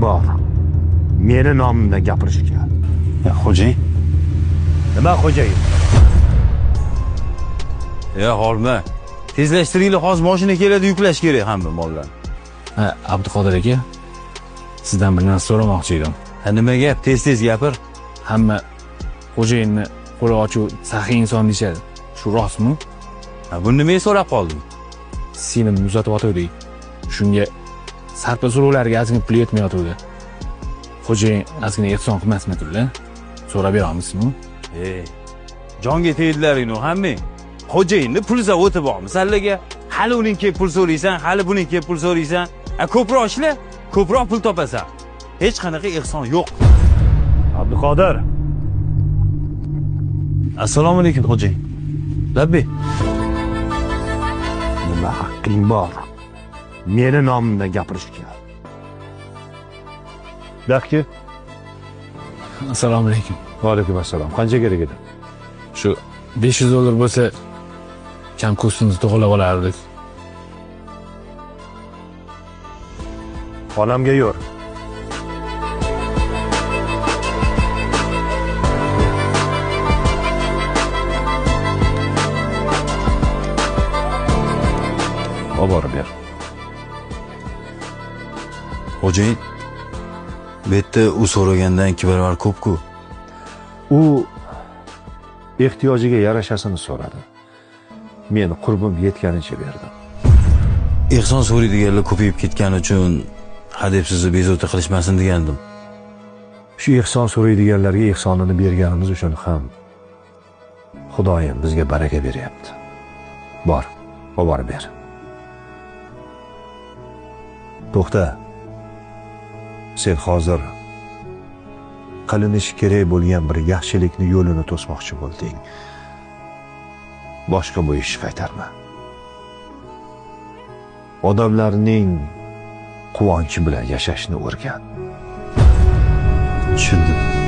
bor. Meni nomimdan gapirishga. Xo'jayin. Nima xo'jayin? Holma. Tezlashtiringlar, hozir mashina keladi, yuklash kerak hamma mollarni. Abduqodir aka, sizdan bir narsa so'ramoqchi edim. Nima gap? Tez gapir. Hamma xo'jayinni qo'li ochiq, saxiy inson deyishadi. Shu rostmi? Buni nimaga so'rab qolding? Sinimni uzatib o'tdik. Shunga sarpa so'rovlarga ozgina pul yetmayotdi. Xo'jayin ozgina ehson qilmasmi-turlar? So'rab beramizmi? Jonga tegdilaring hammang. Xo'jayinni pul zavodi bormi sallaga? Hali uning kelib pul so'raysan, hali buning kelib pul so'raysan. Ko'proq ishla, ko'proq pul topasan. Hech qanaqa ehson yo'q. Abduqodir. Assalomu alaykum xo'jayin. Labbi. Nima haqqing bor? Meni nomimdan gapirishga. Daqki. Assalomu alaykum. Va alaykum assalom. Qancha kerak edi? Shu $500 bo'lsa, kam kursimizni to'g'rilab olardik. Xonamga yur. Oborib ber. Xo'jayin, bu yerda u so'ragandan 2 barobar ko'p-ku. U ehtiyojiga yarashasini so'radi. Men qurbim yetganicha berdim. Ehson so'raydiganlar ko'payib ketgani uchun hadeb sizni bezovta qilishmasin degandim. Shu ehson so'raydiganlarga ehsonini berganimiz uchun ham Xudoyim bizga baraka beryapti. Bor, oborib ber. To'xta. Sen hozir qilinishi kerak bo'lgan bir yaxshilikni yo'lini to'smoqchi bo'lding. Boshqa bu ishni qaytarma. Odamlarning quvonchi bilan yashashni o'rgan. Tushundim.